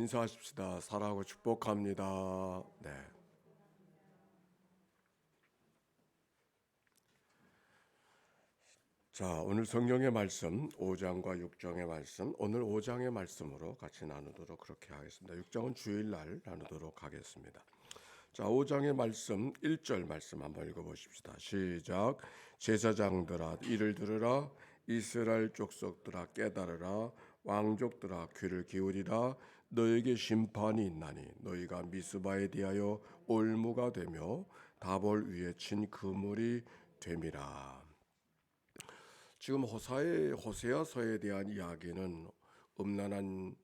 인사하십시다. 사랑하고 축복합니다. 네. 자, 오늘 성경의 말씀 5장과 6장의 말씀, 오늘 5장의 말씀으로 같이 나누도록 그렇게 하겠습니다. 6장은 주일날 나누도록 하겠습니다. 자, 5장의 말씀 1절 말씀 한번 읽어보십시다. 시작. 제사장들아 이를 들으라, 이스라엘 족속들아 깨달으라, 왕족들아 귀를 기울이라. 너에게 심판이 있나니 너희가 미스바에 대하여 올무가 되며 다볼 위에 친 그물이 됨이라. 지금 호세아서에 대한 이야기는 음란한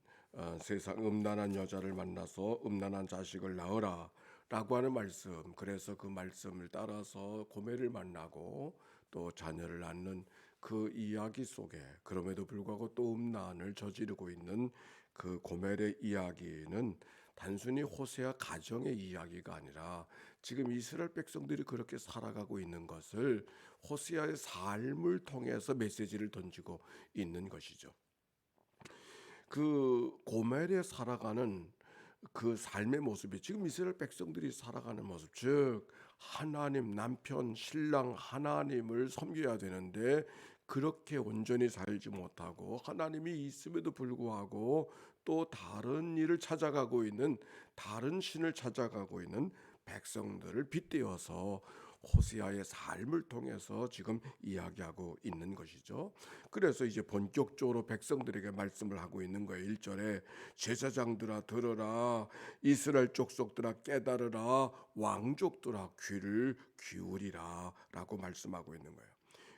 음란한 여자를 만나서 음란한 자식을 낳으라 라고 하는 말씀, 그래서 그 말씀을 따라서 고멜을 만나고 또 자녀를 낳는 그 이야기 속에, 그럼에도 불구하고 또 음란을 저지르고 있는 그 고멜의 이야기는 단순히 호세아 가정의 이야기가 아니라 지금 이스라엘 백성들이 그렇게 살아가고 있는 것을 호세아의 삶을 통해서 메시지를 던지고 있는 것이죠. 그 고멜에 살아가는 그 삶의 모습이 지금 이스라엘 백성들이 살아가는 모습, 즉 하나님, 남편, 신랑 하나님을 섬겨야 되는데 그렇게 온전히 살지 못하고 하나님이 있음에도 불구하고 또 다른 일을 찾아가고 있는, 다른 신을 찾아가고 있는 백성들을 빗대어서 호세아의 삶을 통해서 지금 이야기하고 있는 것이죠. 그래서 이제 본격적으로 백성들에게 말씀을 하고 있는 거예요. 1절에 제사장들아 들으라, 이스라엘 족속들아 깨달으라, 왕족들아 귀를 기울이라 라고 말씀하고 있는 거예요.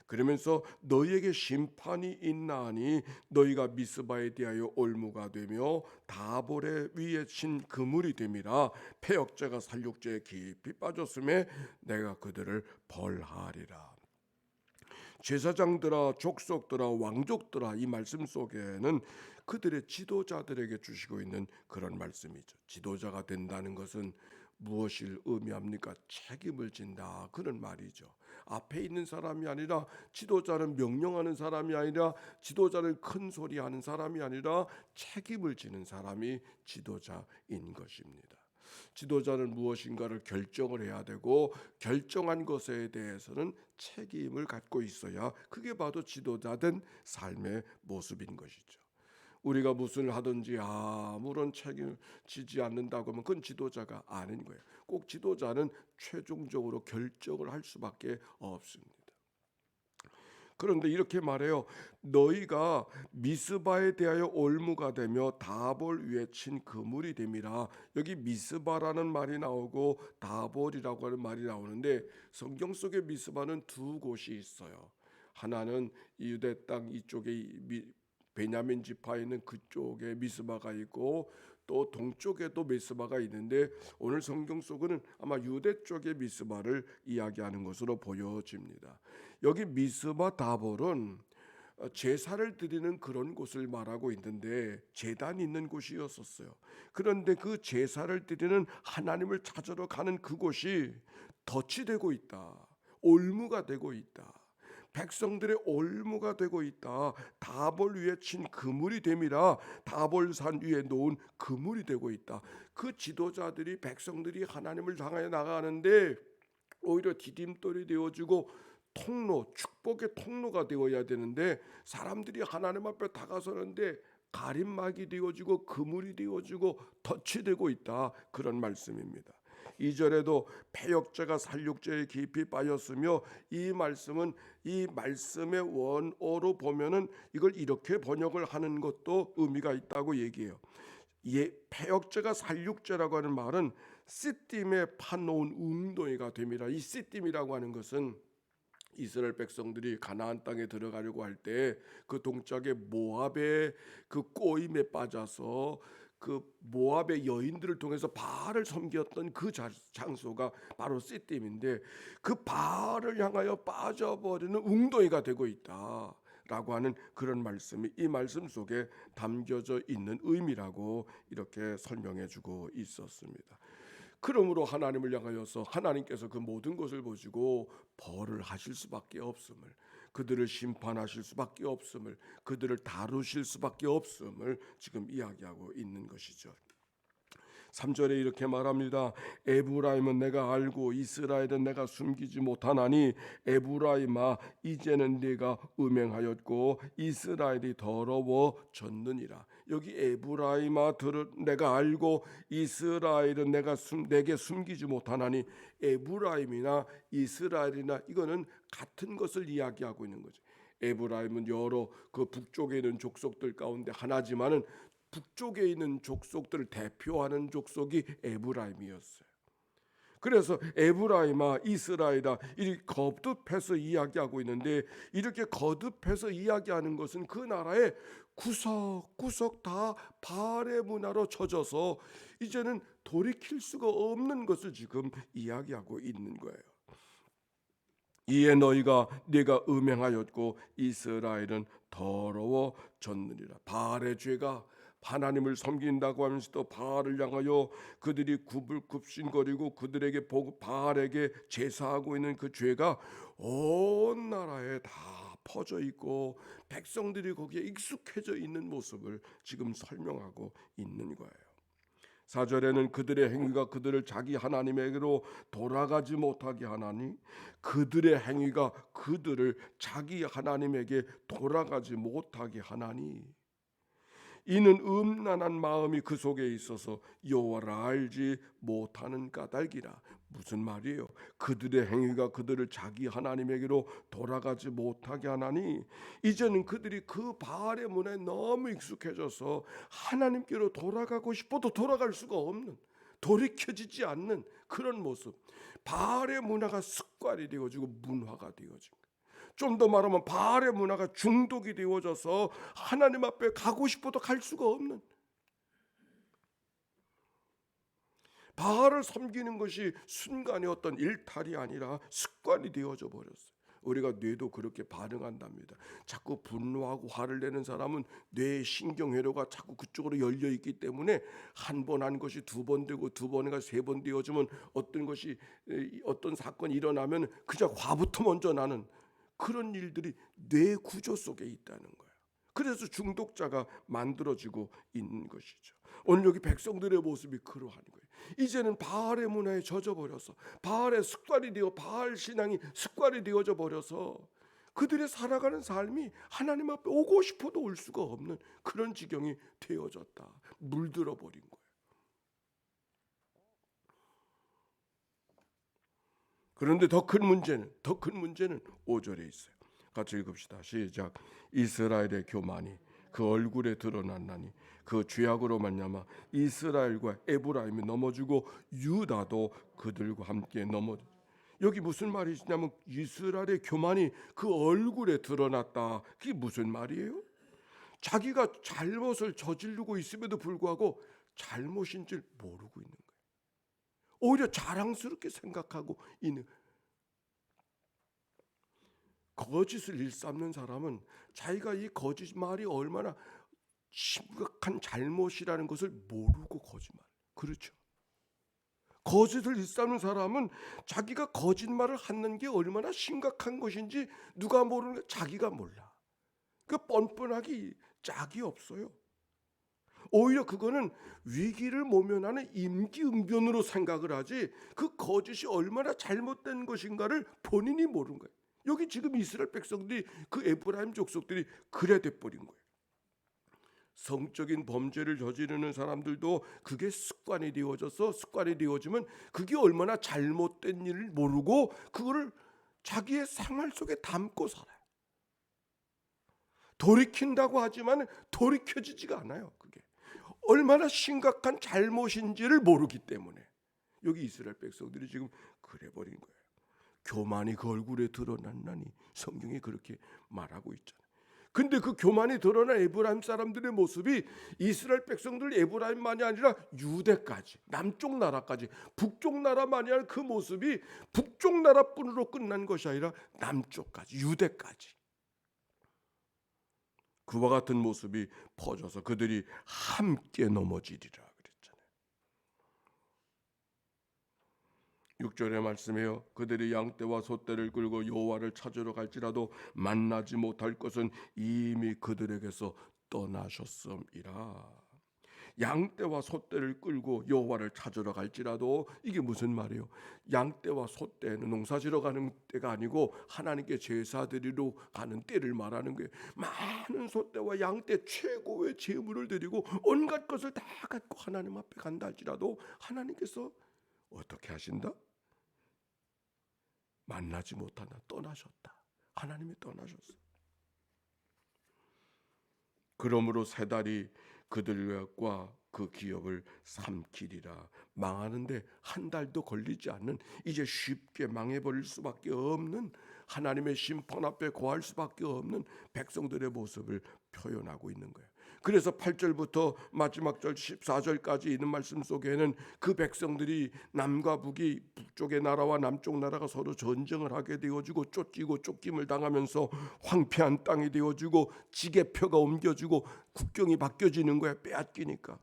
그러면서 너희에게 심판이 있나니 너희가 미스바에 대하여 올무가 되며 다볼의 위에 친 그물이 됨이라. 패역자가 살육죄에 깊이 빠졌음에 내가 그들을 벌하리라. 제사장들아, 족속들아, 왕족들아, 이 말씀 속에는 그들의 지도자들에게 주시고 있는 그런 말씀이죠. 지도자가 된다는 것은 무엇을 의미합니까? 책임을 진다, 그런 말이죠. 앞에 있는 사람이 아니라, 지도자는 명령하는 사람이 아니라, 지도자는 큰 소리 하는 사람이 아니라 책임을 지는 사람이 지도자인 것입니다. 지도자는 무엇인가를 결정을 해야 되고 결정한 것에 대해서는 책임을 갖고 있어야 그게 바로 지도자된 삶의 모습인 것이죠. 우리가 무슨 하든지 아무런 책임을 지지 않는다고 하면 그건 지도자가 아닌 거예요. 꼭 지도자는 최종적으로 결정을 할 수밖에 없습니다. 그런데 이렇게 말해요. 너희가 미스바에 대하여 올무가 되며 다볼 위에 친 그물이 됨이라. 여기 미스바라는 말이 나오고 다볼이라고 하는 말이 나오는데, 성경 속에 미스바는 두 곳이 있어요. 하나는 유대 땅 이쪽에 베냐민 지파에 있는 그쪽에 미스바가 있고, 또 동쪽에도 미스바가 있는데 오늘 성경 속은 아마 유대 쪽의 미스바를 이야기하는 것으로 보여집니다. 여기 미스바 다볼은 제사를 드리는 그런 곳을 말하고 있는데 제단이 있는 곳이었었어요. 그런데 그 제사를 드리는 하나님을 찾으러 가는 그곳이 덫이 되고 있다, 올무가 되고 있다, 백성들의 올무가 되고 있다, 다볼 위에 친 그물이 됨이라. 다볼산 위에 놓은 그물이 되고 있다. 그 지도자들이, 백성들이 하나님을 향하여 나가는데 오히려 디딤돌이 되어주고 통로, 축복의 통로가 되어야 되는데 사람들이 하나님 앞에 다가서는데 가림막이 되어지고 그물이 되어지고 덫이 되고 있다, 그런 말씀입니다. 2절에도 패역자가 살육죄에 깊이 빠졌으며, 이 말씀은 이 말씀의 원어로 보면은 이걸 이렇게 번역을 하는 것도 의미가 있다고 얘기해요. 패역자가 살육죄라고 하는 말은 시딤에 파놓은 웅덩이가 됨이라. 이 시딤이라고 하는 것은 이스라엘 백성들이 가나안 땅에 들어가려고 할 때 그 동쪽의 모압의 그 꼬임에 빠져서 그 모압의 여인들을 통해서 바알을 섬겼던 그 장소가 바로 시딤인데, 그 바알을 향하여 빠져버리는 웅덩이가 되고 있다 라고 하는 그런 말씀이 이 말씀 속에 담겨져 있는 의미라고 이렇게 설명해 주고 있었습니다. 그러므로 하나님을 향하여서 하나님께서 그 모든 것을 보시고 벌을 하실 수밖에 없음을, 그들을 심판하실 수밖에 없음을, 그들을 다루실 수밖에 없음을 지금 이야기하고 있는 것이죠. 3절에 이렇게 말합니다. 에브라임은 내가 알고 이스라엘은 내가 숨기지 못하나니 에브라임아 이제는 네가 음행하였고 이스라엘이 더러워졌느니라. 여기 에브라임아 내가 알고 이스라엘은 내게 숨기지 못하나니 에브라임이나 이스라엘이나 이거는 같은 것을 이야기하고 있는 거죠. 에브라임은 여러 그 북쪽에 있는 족속들 가운데 하나지만은 북쪽에 있는 족속들을 대표하는 족속이 에브라임이었어요. 그래서 에브라임아 이스라엘아 이렇게 거듭해서 이야기하고 있는데, 이렇게 거듭해서 이야기하는 것은 그 나라의 구석구석 다 바알의 문화로 젖어서 이제는 돌이킬 수가 없는 것을 지금 이야기하고 있는 거예요. 이에 네가 음행하였고 이스라엘은 더러워졌느니라. 바알의 죄가, 하나님을 섬긴다고 하면서도 바알을 향하여 그들이 굽신거리고 그들에게 바알에게 제사하고 있는 그 죄가 온 나라에 다 퍼져 있고 백성들이 거기에 익숙해져 있는 모습을 지금 설명하고 있는 거예요. 4절에는 그들의 행위가 그들을 자기 하나님에게로 돌아가지 못하게 하나니, 그들의 행위가 그들을 자기 하나님에게 돌아가지 못하게 하나니, 이는 음란한 마음이 그 속에 있어서 여호와를 알지 못하는 까닭이라. 무슨 말이에요? 그들의 행위가 그들을 자기 하나님에게로 돌아가지 못하게 하나니, 이제는 그들이 그 바알의 문화에 너무 익숙해져서 하나님께로 돌아가고 싶어도 돌아갈 수가 없는, 돌이켜지지 않는 그런 모습. 바알의 문화가 습관이 되어지고 문화가 되어진, 좀 더 말하면 바알의 문화가 중독이 되어져서 하나님 앞에 가고 싶어도 갈 수가 없는, 바알을 섬기는 것이 순간의 어떤 일탈이 아니라 습관이 되어져 버렸어요. 우리가 뇌도 그렇게 반응한답니다. 자꾸 분노하고 화를 내는 사람은 뇌의 신경회로가 자꾸 그쪽으로 열려 있기 때문에 한 번 한 것이 두 번 되고 두 번인가 세 번 되어지면 어떤 사건이 일어나면 그저 화부터 먼저 나는 그런 일들이 뇌 구조 속에 있다는 거예요. 그래서 중독자가 만들어지고 있는 것이죠. 오늘 여기 백성들의 모습이 그러한 거예요. 이제는 바알의 문화에 젖어버려서 바알의 습관이 되어 바알 신앙이 습관이 되어져 버려서 그들의 살아가는 삶이 하나님 앞에 오고 싶어도 올 수가 없는 그런 지경이 되어졌다. 물들어 버린 거예요. 그런데 더 큰 문제는 5절에 있어요. 같이 읽읍시다. 시작. 이스라엘의 교만이 그 얼굴에 드러났나니 그 죄악으로 말미암아 이스라엘과 에브라임이 넘어지고 유다도 그들과 함께 넘어져. 여기 무슨 말이냐면 이스라엘의 교만이 그 얼굴에 드러났다. 그게 무슨 말이에요? 자기가 잘못을 저지르고 있음에도 불구하고 잘못인 줄 모르고 있는 거예요. 오히려 자랑스럽게 생각하고 있는, 거짓을 일삼는 사람은 자기가 이 거짓말이 얼마나 심각한 잘못이라는 것을 모르고 거짓말. 그렇죠. 거짓을 일삼는 사람은 자기가 거짓말을 하는 게 얼마나 심각한 것인지 누가 모르는 게 자기가 몰라. 그 뻔뻔하기 짝이 없어요. 오히려 그거는 위기를 모면하는 임기응변으로 생각을 하지 그 거짓이 얼마나 잘못된 것인가를 본인이 모르는 거예요. 여기 지금 이스라엘 백성들이, 그 에브라임 족속들이 그래 돼버린 거예요. 성적인 범죄를 저지르는 사람들도 그게 습관이 되어지면 그게 얼마나 잘못된 일을 모르고 그거를 자기의 생활 속에 담고 살아요. 돌이킨다고 하지만 돌이켜지지가 않아요. 그게 얼마나 심각한 잘못인지를 모르기 때문에 여기 이스라엘 백성들이 지금 그래 버린 거예요. 교만이 그 얼굴에 드러났나니, 성경이 그렇게 말하고 있잖아요. 근데 그 교만이 드러난 에브라임 사람들의 모습이 이스라엘 백성들 에브라임만이 아니라 유대까지, 남쪽 나라까지, 북쪽 나라만이 아니라 그 모습이 북쪽 나라뿐으로 끝난 것이 아니라 남쪽까지, 유대까지 그와 같은 모습이 퍼져서 그들이 함께 넘어지리라 그랬잖아요. 6절의 말씀이에요. 그들이 양떼와 소떼를 끌고 여호와를 찾으러 갈지라도 만나지 못할 것은 이미 그들에게서 떠나셨음이라. 양떼와 소떼를 끌고 여호와를 찾으러 갈지라도, 이게 무슨 말이에요? 양떼와 소떼는 농사지러 가는 때가 아니고 하나님께 제사 드리러 가는 때를 말하는 거예요. 많은 소떼와 양떼, 최고의 제물을 드리고 온갖 것을 다 갖고 하나님 앞에 간다 할지라도 하나님께서 어떻게 하신다? 만나지 못하나 떠나셨다. 하나님이 떠나셨어. 그러므로 세 달이 그들과 그 기업을 삼키리라. 망하는데 한 달도 걸리지 않는, 이제 쉽게 망해버릴 수밖에 없는, 하나님의 심판 앞에 고할 수밖에 없는 백성들의 모습을 표현하고 있는 거예요. 그래서 8절부터 마지막 절 14절까지 있는 말씀 속에는 그 백성들이 남과 북이, 북쪽의 나라와 남쪽 나라가 서로 전쟁을 하게 되어지고 쫓기고 쫓김을 당하면서 황폐한 땅이 되어지고 지게표가 옮겨지고 국경이 바뀌어지는 거야. 빼앗기니까.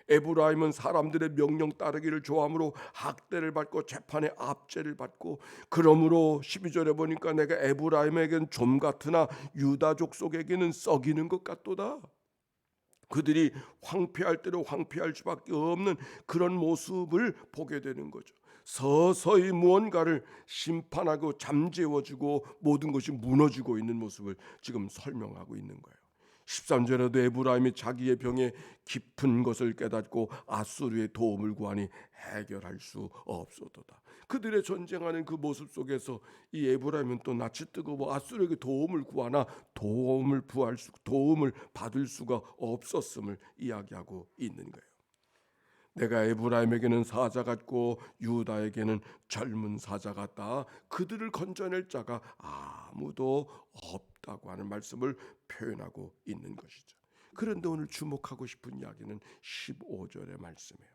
에브라임은 사람들의 명령 따르기를 좋아하므로 학대를 받고 재판의 압제를 받고, 그러므로 12절에 보니까 내가 에브라임에게는 좀 같으나 유다 족속에게는 썩이는 것 같도다. 그들이 황폐할 대로 황폐할 수밖에 없는 그런 모습을 보게 되는 거죠. 서서히 무언가를 심판하고 잠재워지고 모든 것이 무너지고 있는 모습을 지금 설명하고 있는 거예요. 13절에도 에브라임이 자기의 병에 깊은 것을 깨닫고 아수르의 도움을 구하니 해결할 수 없소도다. 그들의 전쟁하는 그 모습 속에서 이 에브라임은 또 낯이 뜨거워 아수르에게 도움을 구하나 도움을 받을 수가 없었음을 이야기하고 있는 거예요. 내가 에브라임에게는 사자 같고 유다에게는 젊은 사자 같다. 그들을 건져낼 자가 아무도 없다고 하는 말씀을 표현하고 있는 것이죠. 그런데 오늘 주목하고 싶은 이야기는 15절의 말씀이에요.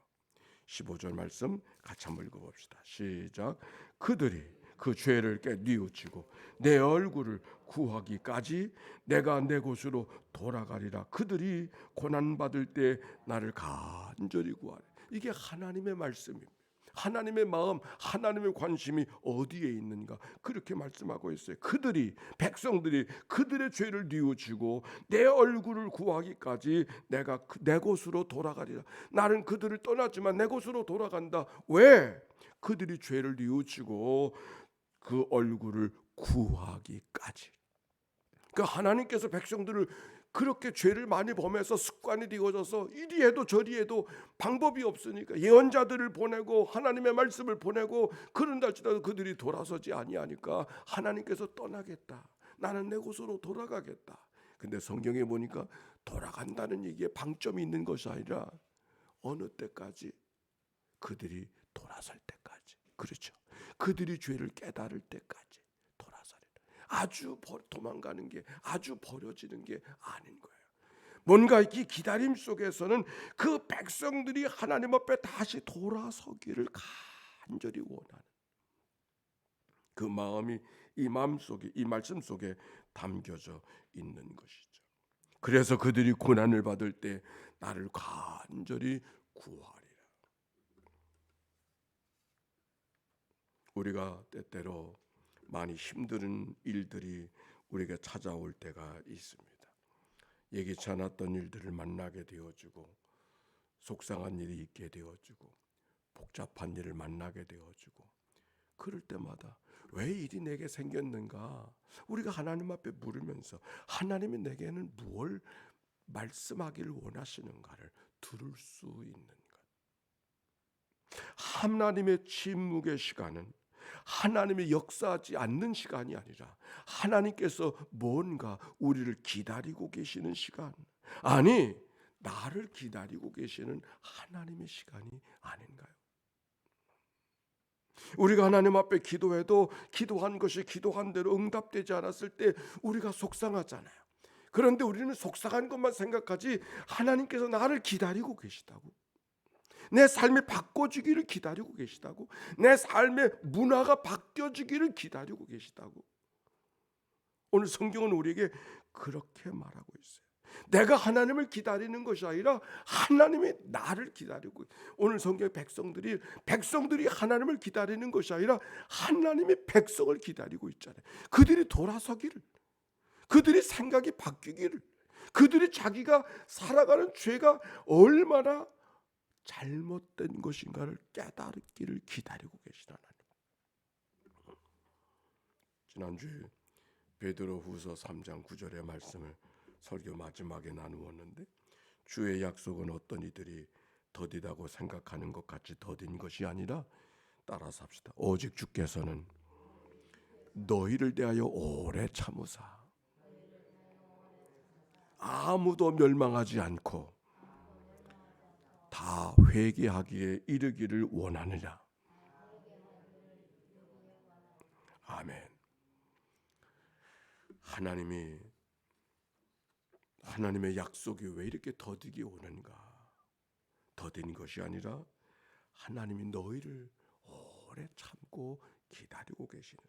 15절 말씀 같이 한번 읽어봅시다. 시작. 그들이 그 죄를 뉘우치고 내 얼굴을 구하기까지 내가 내 곳으로 돌아가리라. 그들이 고난받을 때 나를 간절히 구하리. 이게 하나님의 말씀입니다. 하나님의 마음, 하나님의 관심이 어디에 있는가, 그렇게 말씀하고 있어요. 그들이, 백성들이 그들의 죄를 뉘우치고 내 얼굴을 구하기까지 내가 내 곳으로 돌아가리라. 나는 그들을 떠났지만 내 곳으로 돌아간다. 왜? 그들이 죄를 뉘우치고 그 얼굴을 구하기까지. 그러니까 하나님께서 백성들을 그렇게 죄를 많이 범해서 습관이 되어져서 이리 해도 저리 해도 방법이 없으니까 예언자들을 보내고 하나님의 말씀을 보내고 그런다 할지라도 그들이 돌아서지 아니하니까 하나님께서 떠나겠다. 나는 내 곳으로 돌아가겠다. 근데 성경에 보니까 돌아간다는 얘기에 방점이 있는 것이 아니라 어느 때까지? 그들이 돌아설 때까지. 그렇죠. 그들이 죄를 깨달을 때까지. 아주 도망가는 게, 아주 버려지는 게 아닌 거예요. 뭔가 이 기다림 속에서는 그 백성들이 하나님 앞에 다시 돌아서기를 간절히 원하는 그 마음이 이 마음 속에, 이 말씀 속에 담겨져 있는 것이죠. 그래서 그들이 고난을 받을 때 나를 간절히 구하리라. 우리가 때때로 많이 힘든 일들이 우리에게 찾아올 때가 있습니다. 예기치 않았던 일들을 만나게 되어지고 속상한 일이 있게 되어지고 복잡한 일을 만나게 되어지고, 그럴 때마다 왜 일이 내게 생겼는가 우리가 하나님 앞에 물으면서 하나님이 내게는 무엇을 말씀하기를 원하시는가를 들을 수 있는 것. 하나님의 침묵의 시간은 하나님이 역사하지 않는 시간이 아니라 하나님께서 뭔가 우리를 기다리고 계시는 시간, 아니 나를 기다리고 계시는 하나님의 시간이 아닌가요? 우리가 하나님 앞에 기도해도 기도한 것이 기도한 대로 응답되지 않았을 때 우리가 속상하잖아요. 그런데 우리는 속상한 것만 생각하지 하나님께서 나를 기다리고 계시다고, 내 삶이 바꿔지기를 기다리고 계시다고, 내 삶의 문화가 바뀌어지기를 기다리고 계시다고. 오늘 성경은 우리에게 그렇게 말하고 있어요. 내가 하나님을 기다리는 것이 아니라 하나님이 나를 기다리고, 오늘 성경의 백성들이 하나님을 기다리는 것이 아니라 하나님이 백성을 기다리고 있잖아요. 그들이 돌아서기를, 그들이 생각이 바뀌기를, 그들이 자기가 살아가는 죄가 얼마나 잘못된 것인가를 깨닫기를 기다리고 계신 하나님. 지난주에 베드로후서 3장 9절의 말씀을 설교 마지막에 나누었는데, 주의 약속은 어떤 이들이 더디다고 생각하는 것 같이 더딘 것이 아니라, 따라서 합시다. 오직 주께서는 너희를 대하여 오래 참으사 아무도 멸망하지 않고 다 회개하기에 이르기를 원하느냐. 아멘. 하나님의 약속이 왜 이렇게 더디게 오는가? 더딘 것이 아니라 하나님이 너희를 오래 참고 기다리고 계시는.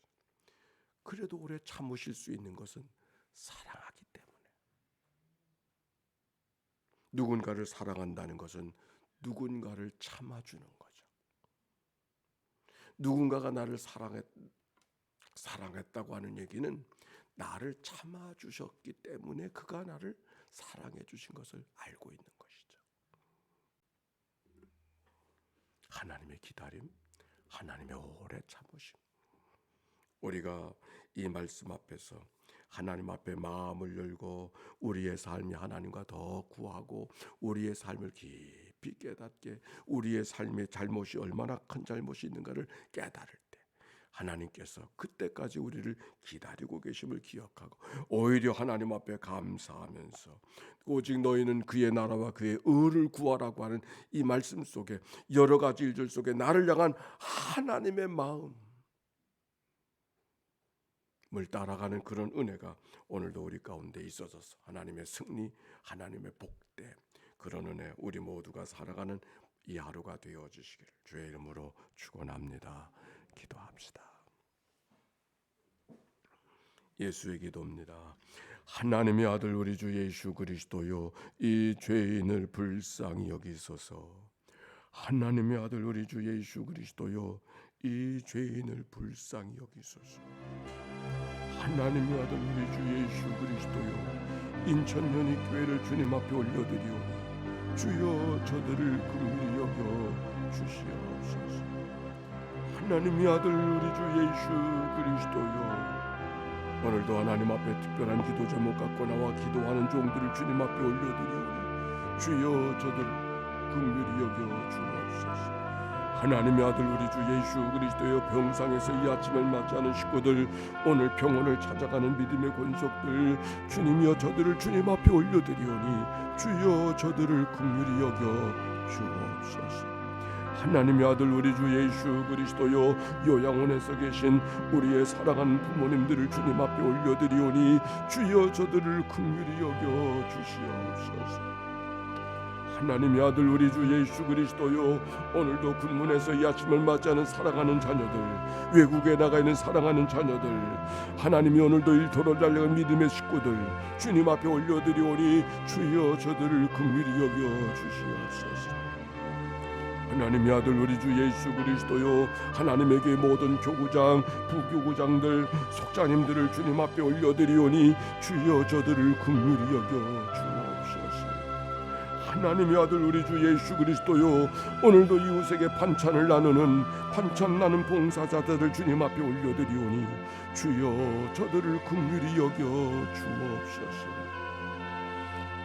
그래도 오래 참으실 수 있는 것은 사랑하기 때문에. 누군가를 사랑한다는 것은 누군가를 참아주는 거죠. 누군가가 나를 사랑했다고 하는 얘기는 나를 참아주셨기 때문에 그가 나를 사랑해 주신 것을 알고 있는 것이죠. 하나님의 기다림, 하나님의 오래 참으심. 우리가 이 말씀 앞에서 하나님 앞에 마음을 열고 우리의 삶이 하나님과 더 구하고 우리의 삶을 깊이 깨닫게, 우리의 삶의 잘못이 얼마나 큰 잘못이 있는가를 깨달을 때 하나님께서 그때까지 우리를 기다리고 계심을 기억하고, 오히려 하나님 앞에 감사하면서 오직 너희는 그의 나라와 그의 의를 구하라고 하는 이 말씀 속에 여러 가지 일들 속에 나를 향한 하나님의 마음을 따라가는 그런 은혜가 오늘도 우리 가운데 있어져서 하나님의 승리, 하나님의 복대, 그런 은혜 우리 모두가 살아가는 이 하루가 되어주시기를 주의 이름으로 축원합니다. 기도합시다. 예수의 기도입니다. 하나님의 아들 우리 주 예수 그리스도요, 이 죄인을 불쌍히 여기소서. 하나님의 아들 우리 주 예수 그리스도요, 이 죄인을 불쌍히 여기소서. 하나님의 아들 우리 주 예수 그리스도요, 인천연희교회를 주님 앞에 올려드리오니 주여 저들을 긍휼히 여겨 주시옵소서. 하나님의 아들 우리 주 예수 그리스도요, 오늘도 하나님 앞에 특별한 기도 제목 갖고 나와 기도하는 종들을 주님 앞에 올려드리오니 주여 저들 긍휼히 여겨 주옵소서. 하나님의 아들 우리 주 예수 그리스도의 병상에서 이 아침을 맞이하는 식구들, 오늘 병원을 찾아가는 믿음의 권속들, 주님이여 저들을 주님 앞에 올려드리오니 주여 저들을 긍휼히 여겨 주옵소서. 하나님의 아들 우리 주 예수 그리스도요, 요양원에서 계신 우리의 사랑하는 부모님들을 주님 앞에 올려드리오니 주여 저들을 긍휼히 여겨 주시옵소서. 하나님의 아들 우리 주 예수 그리스도요, 오늘도 군문에서 이 아침을 맞이하는 사랑하는 자녀들, 외국에 나가 있는 사랑하는 자녀들, 하나님이 오늘도 일터로 달려간 믿음의 식구들 주님 앞에 올려드리오니 주여 저들을 긍휼히 여겨 주시옵소서. 하나님의 아들 우리 주 예수 그리스도요, 하나님의 교회 모든 교구장, 부교구장들, 속자님들을 주님 앞에 올려드리오니 주여 저들을 긍휼히 여겨 주옵소서. 하나님의 아들 우리 주 예수 그리스도요, 오늘도 이웃에게 반찬을 나누는 반찬 나는 봉사자들을 주님 앞에 올려드리오니 주여 저들을 긍휼히 여겨 주옵소서.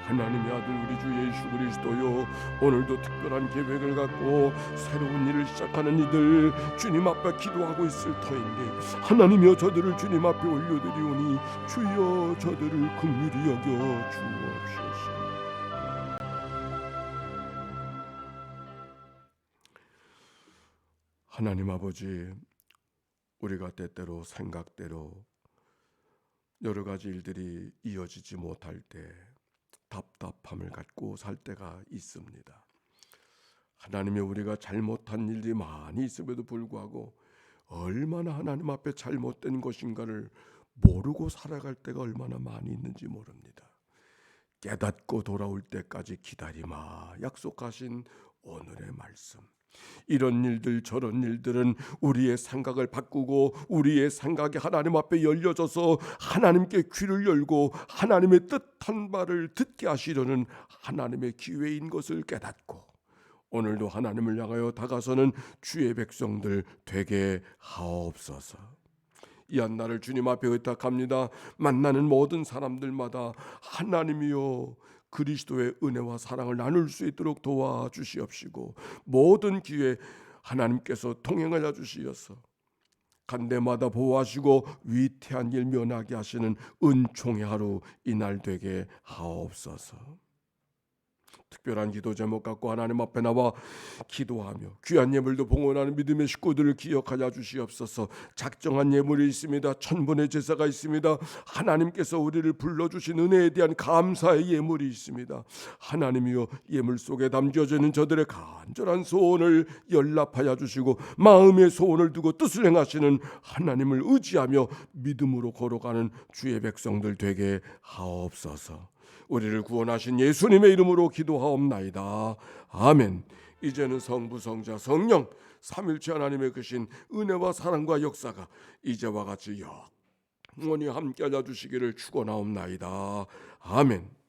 하나님의 아들 우리 주 예수 그리스도요, 오늘도 특별한 계획을 갖고 새로운 일을 시작하는 이들 주님 앞에 기도하고 있을 터인데 하나님이여 저들을 주님 앞에 올려드리오니 주여 저들을 긍휼히 여겨 주옵소서. 하나님 아버지, 우리가 때때로 생각대로 여러 가지 일들이 이어지지 못할 때 답답함을 갖고 살 때가 있습니다. 하나님이 우리가 잘못한 일이 많이 있음에도 불구하고 얼마나 하나님 앞에 잘못된 것인가를 모르고 살아갈 때가 얼마나 많이 있는지 모릅니다. 깨닫고 돌아올 때까지 기다리마 약속하신 오늘의 말씀, 이런 일들 저런 일들은 우리의 생각을 바꾸고 우리의 생각이 하나님 앞에 열려져서 하나님께 귀를 열고 하나님의 뜻한 바를 듣게 하시려는 하나님의 기회인 것을 깨닫고 오늘도 하나님을 향하여 다가서는 주의 백성들 되게 하옵소서. 이 한날을 주님 앞에 의탁합니다. 만나는 모든 사람들마다 하나님이여 그리스도의 은혜와 사랑을 나눌 수 있도록 도와주시옵시고 모든 기회 하나님께서 통행하여 주시어서 간 데마다 보호하시고 위태한 일 면하게 하시는 은총의 하루 이날 되게 하옵소서. 특별한 기도 제목 갖고 하나님 앞에 나와 기도하며 귀한 예물도 봉헌하는 믿음의 식구들을 기억하여 주시옵소서. 작정한 예물이 있습니다. 천분의 제사가 있습니다. 하나님께서 우리를 불러주신 은혜에 대한 감사의 예물이 있습니다. 하나님이여 예물 속에 담겨져 있는 저들의 간절한 소원을 연락하여 주시고 마음의 소원을 두고 뜻을 행하시는 하나님을 의지하며 믿음으로 걸어가는 주의 백성들 되게 하옵소서. 우리를 구원하신 예수님의 이름으로 기도하옵나이다. 아멘. 이제는 성부 성자 성령 삼일체 하나님의 크신 은혜와 사랑과 역사가 이제와 같이 영원히 함께하여 주시기를 축원하옵나이다. 아멘.